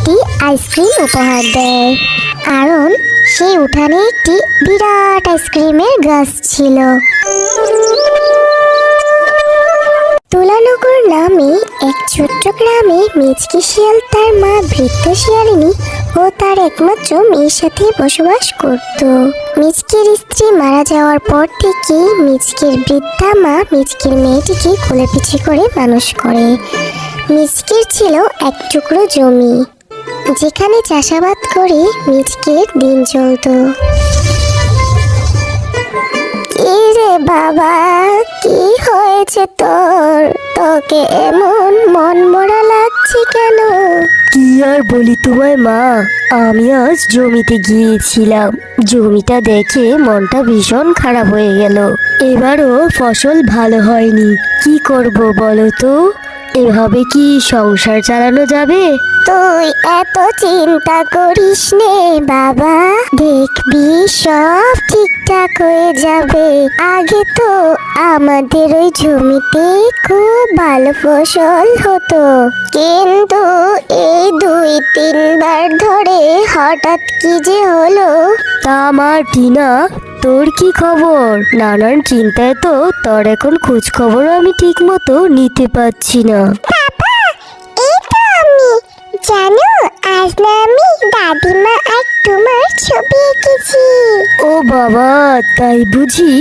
একটি আইসক্রিম উপহার দেয়, কারণ সেই উঠানে একটি বিরাট আইসক্রিমের গাছ ছিল। তুলানগর নামে এক ছোট্ট গ্রামে মিচকি শিয়াল তার মা বৃদ্ধ শিয়ালিনী ও তার একমাত্র মেয়ের সাথে বসবাস করত। মিচকির স্ত্রী মারা যাওয়ার পর থেকে মিচকির বৃদ্ধা মা মিচকির মেয়েটিকে কোলে পিঠে করে মানুষ করে। মিচকির ছিল এক টুকরো জমি, যেখানে চাষাবাদ করে মিচকির দিন চলত। কি রে বাবা, কি হয়েছে তোর? তোকে এমন মন মরা লাগছে কেন? কি আর বলি তোমায় মা, আমি আজ জমিতে গিয়েছিলাম। জমিটা দেখে মনটা ভীষণ খারাপ হয়ে গেল। এবারও ফসল ভালো হয়নি। কি করব বলো তো? এভাবে কি সংসার চালানো যাবে? তুই এত চিন্তা করিস নে বাবা, দেখবি সব ঠিকঠাক হয়ে যাবে। আগে তো আমাদের ওই জমিতে খুব ভালো ফসল হতো, কিন্তু এই 2-3 বার ধরে হঠাৎ কি যে হলো। তা আমার টিনা, তোর কি খবর? নানান চিন্তায় তো তোর এখন খোঁজ খবর আমি ঠিক মতো নিতে পারছি না। বাবা, এই তো আমি। জানো, আজ না আমি দাদিমা আর তোমার ছবি এঁকেছি। ও বাবা, তাই বুঝি?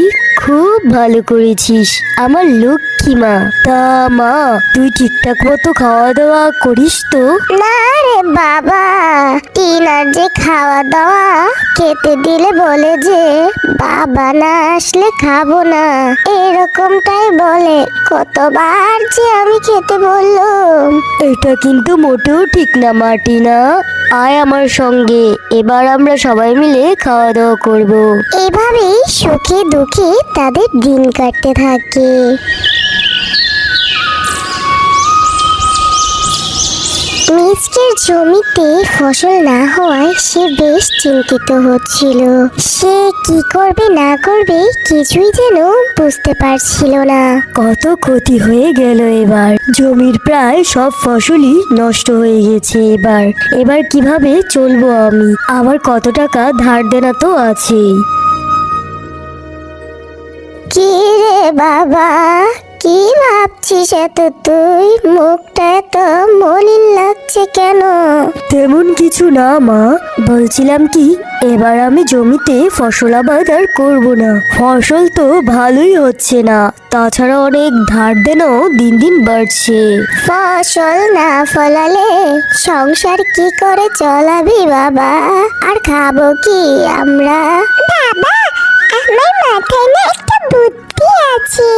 খুব ভালো করেছিস আমার লক্ষ্মী মা। তা মা, তুই ঠিকঠাক মতো খাওয়া দাওয়া করিস তো? না রে বাবা, টিনার যে খাওয়া দাওয়া খেতে দিলে বলে যে বাবা না আসলে খাবো না, এরকমটাই বলে। কতবার যে আমি খেতে বললাম। এটা কিন্তু মোটেও ঠিক না মার্টিনা। আয় আমার সঙ্গে, এবার আমরা সবাই মিলে খাওয়া দাওয়া করব। এভাবেই সুখে দুঃখে তাদের দিন কাটতে থাকে। মিচকের জমিতে ফসল না হওয়ায় সে বেশ চিন্তিত হচ্ছিল। সে কি করবে না করবে কিছুই যেন বুঝতে পারছিল না। কত ক্ষতি হয়ে গেল এবার। জমির প্রায় সব ফসলই নষ্ট হয়ে গেছে। এবার কিভাবে চলবো আমি? আবার কত টাকা ধার দেনা তো আছেই। কি রে বাবা, কি ভাবছিস এত? তুই মুখটা এত মলিন লাগছে কেন? তেমন কিছু না মা, বলছিলাম কি এবার আমি জমিতে ফসল আবাদ আর করবো না। ফসল তো ভালোই হচ্ছে না, তাছাড়া অনেক ধার দেনাও দিন দিন বাড়ছে। ফসল না ফলালে সংসার কি করে চলাবি বাবা? আর খাবো কি আমরা? বাবা, আমার মাথায় না একটা বুদ্ধি আছে।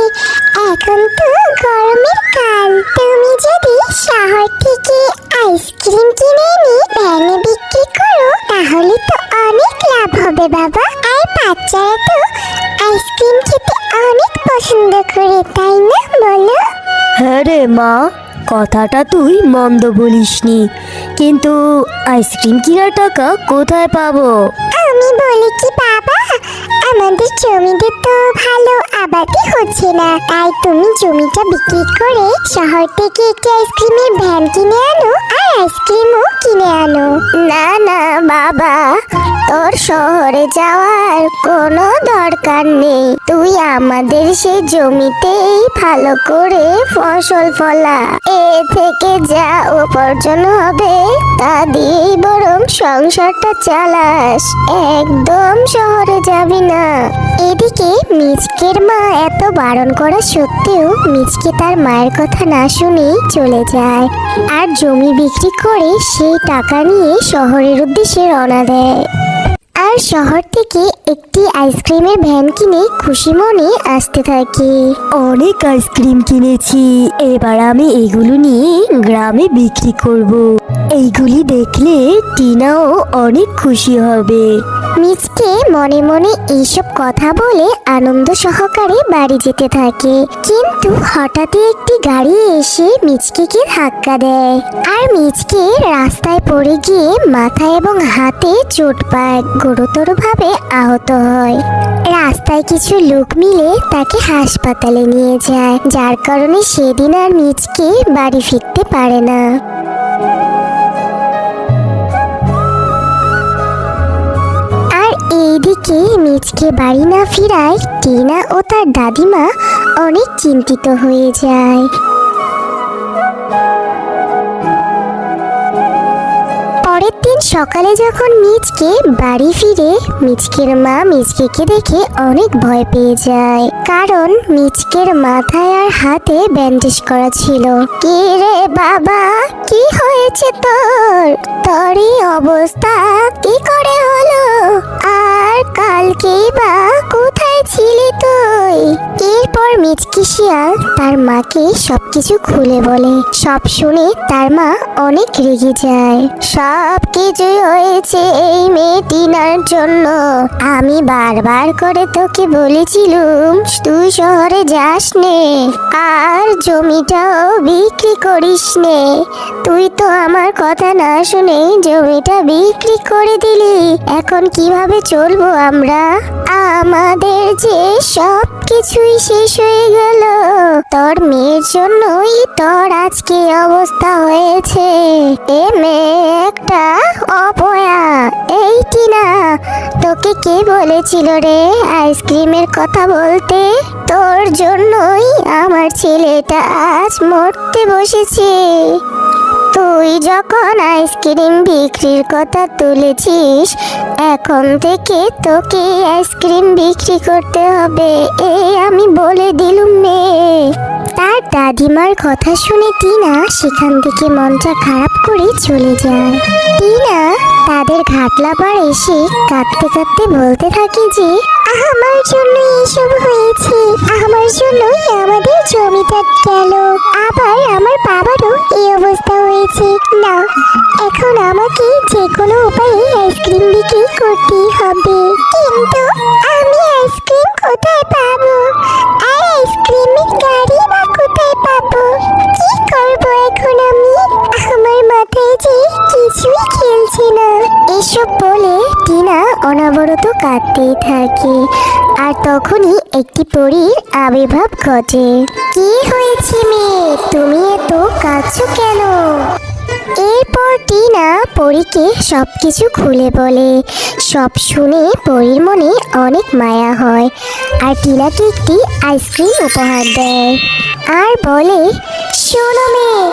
এখন তো গরমের কাল, তুমি যদি শহর থেকে আইসক্রিম কিনে এনে ভ্যানে বিক্রি করো, তাহলে তো অনেক লাভ হবে বাবা। আর বাচ্চারা তো আইসক্রিম খেতে অনেক পছন্দ করে, তাই না বলো? হ্যাঁ রে মা, কথাটা তুই মন্দ বলিসনি, কিন্তু আইসক্রিম কেনার টাকা কোথায় পাবো? আমি বলি কি বাবা, আমাদের জমিতে তো ভালো আবাদই হচ্ছে না, তাই তুমি জমিটা বিক্রি করে শহর থেকে একটি আইসক্রিমের ভ্যান কিনে আনো আর আইসক্রিমও কিনে আনো। না না বাবা, তোর শহরে যাওয়ার কোনো দরকার নেই। তুই আমাদের সেই জমিতেই ভালো করে ফসল ফলা। এ থেকে যা উপার্জন হবে তা দিয়েই বরং সংসারটা চালাস, একদম শহরে যাবি না। এদিকে মিচকের মা এত বারণ করা সত্ত্বেও মিচকে তার মায়ের কথা না শুনেই চলে যায় আর জমি বিক্রি করে সেই টাকা নিয়ে শহরের উদ্দেশ্যে রওনা দেয়। আর শহর থেকে একটি আইসক্রিমের ভ্যান কিনে খুশি মনে আসতে থাকে। অনেক আইসক্রিম কিনেছি, এবার আমি এগুলো নিয়ে গ্রামে বিক্রি করব। এইগুলি দেখলে টিনাও অনেক খুশি হবে। মিচকে মনে মনে এইসব কথা বলে আনন্দ সহকারে বাড়ি যেতে থাকে, কিন্তু হঠাৎই একটি গাড়ি এসে মিচকেকে ধাক্কা দেয় আর মিচকে রাস্তায় পড়ে গিয়ে মাথা এবং হাতে চোট পায়, গুরুতরভাবে আহত হয়। রাস্তায় কিছু লোক মিলে তাকে হাসপাতালে নিয়ে যায়, যার কারণে সেদিন আর মিচকে বাড়ি ফিরতে পারে না। আজকে বাড়ি না ফিরায় টিনা ও তার দাদিমা অনেক চিন্তিত হয়ে যায়। পরের দিন সকালে যখন মিচকে বাড়ি ফিরে, মিচকের মা মিচকেকে দেখে অনেক ভয় পেয়ে যায়, কারণ মিচকের মাথায় আর হাতে ব্যান্ডেজ করা ছিল। কে রে বাবা, কি হয়েছে তোর? তোর এই অবস্থা কি করে হলো? আর কালকেই বা কোথায় ছিলি তুই? এরপর মিচকি শিয়াল তার মাকে সবকিছু খুলে বলে। সব শুনে তার মা অনেক রেগে যায়। সব কিছুই হয়েছে এই মেয়ে টিনার জন্য। আমি বারবার করে তোকে বলেছিলুম তুই শহরে যাস নে, আর জমিটাও বিক্রি করিস নে। তুই তো আমার কথা না শুনে জমিটা বিক্রি করে দিলি। এখন কিভাবে চলবো আমরা? আমাদের যে সব কিছুই শেষ হয়ে গেল। তোর মেয়ের জন্যই তোর আজকে অবস্থা হয়েছে। এ মেয়ে একটা অপয়া। এই টিনা, তোকে কে বলেছিল রে আইসক্রিমের কথা বলতে? তোর জন্যই আমার ছেলেটা আজ মরতে বসেছে। তুই যখন আইসক্রিম বিক্রির কথা তুলেছিস, এখন থেকে তোকে আইসক্রিম বিক্রি করতে হবে, এই আমি বলে দিলুম নে। তার দাদিমার কথা শুনে টিনা সেখান থেকে মনটা খারাপ করে চলে যায়। টিনা তাদের ঘাটলা পার এসে কাঁদতে কাঁদতে বলতে থাকে যে আমার জন্য এসব হয়েছে, আমার জন্যই আমাদের জমিটা গেল, আবার আমার বাবারও এই অবস্থা হয়েছে। না, এখন আমাকে যে কোনো উপায়ে আইসক্রিম বিক্রি করতেই হবে। কিন্তু আমি আইসক্রিম কোথায় পাবো? আর আইসক্রিমের গাড়ি বা কোথায় পাবো? কি করবো এখন আমি? আমার মাথায় যে কিছুই খেলছে না। এসব বলে টিনা অনবরত কাঁদতেই থাকে। আর তখনই একটি পরীর আবির্ভাব ঘটে। কি হয়েছে মেয়ে, তুমি এত কাঁদছো কেন? এরপর টিনা পরীকে সবকিছু খুলে বলে। সব শুনে পরীর মনে অনেক মায়া হয়, আর টিনাকে একটি আইসক্রিম উপহার দেয় আর বলে, শোনো মেয়ে,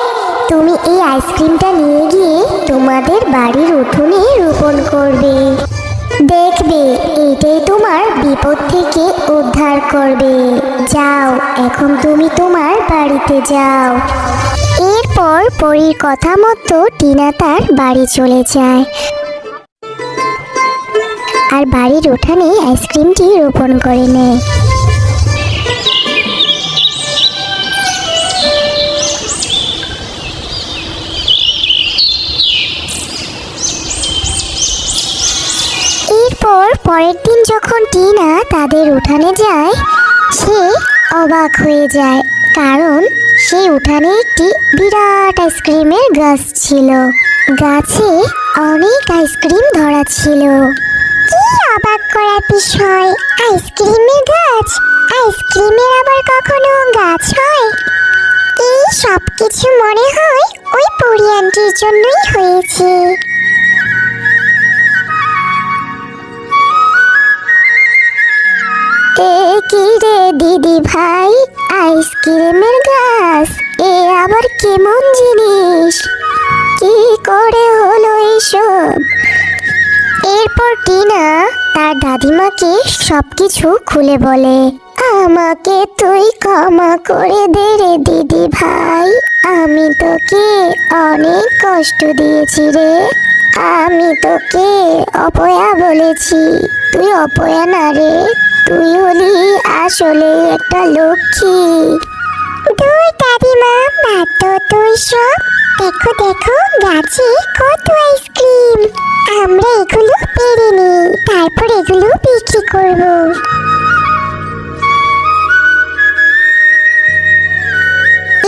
তুমি এই আইসক্রিমটা নিয়ে গিয়ে তোমাদের বাড়ির উঠোনে রোপণ করবে। দেখবে এইটাই তোমার বিপদ থেকে উদ্ধার করবে। যাও, এখন তুমি তোমার বাড়িতে যাও। এরপর পরীর কথা মতো টিনা তার বাড়ি চলে যায় আর বাড়ির উঠানে আইসক্রিমটি রোপণ করে নেয়। এরপর পরের দিন যখন টিনা তাদের উঠানে যায়, সে অবাক হয়ে যায়, কারণ সেই উঠানে একটি বিরাট আইসক্রিমের গাছ ছিল। গাছে অনেক আইসক্রিম ধরা ছিল। কি অবাক করার বিষয়, আইসক্রিমের গাছ! আইসক্রিমের আবার কখনো গাছ হয়? এই সব কিছু মনে হয় ওই পরী আন্টির জন্যই হয়েছে। এ কি রে দিদি ভাই, আইসক্রিমের গাছ, এ আবার কেমন জিনিস? কি করে হলো এইসব? এরপর টিনা তার দাদিমাকে সবকিছু খুলে বলে। আমাকে তুই ক্ষমা করে দে রে দিদি ভাই, আমি তোকে অনেক কষ্ট দিয়েছি রে। আমি তোকে অপয়া বলেছি, তুই অপয়া না রে, তুই হলি আসলে একটা লক্ষ্মী। দূর দাদিমা, বাদ তো তুই সব। দেখো দেখো গাছে কত আইসক্রিম, আমরা এগুলো পেরে নিই, তারপর এগুলো বিক্রি করব।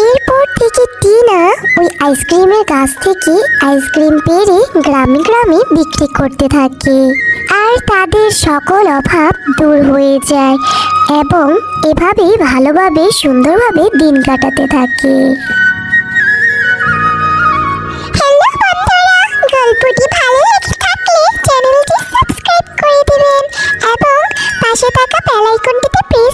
এরপর থেকে টিনা ওই আইসক্রিমের গাছ থেকে আইসক্রিম পেরে গ্রামে গ্রামে বিক্রি করতে থাকে, আর তাদের সকল অভাব দূর হয়ে যায় এবং এভাবেই ভালোভাবে সুন্দরভাবে দিন কাটাতে থাকে। হ্যালো বন্ধুরা, গল্পটি ভালো লেগে থাকলে চ্যানেলটি সাবস্ক্রাইব করে দিবেন এবং পাশে থাকা বেল আইকনটিতে প্রেস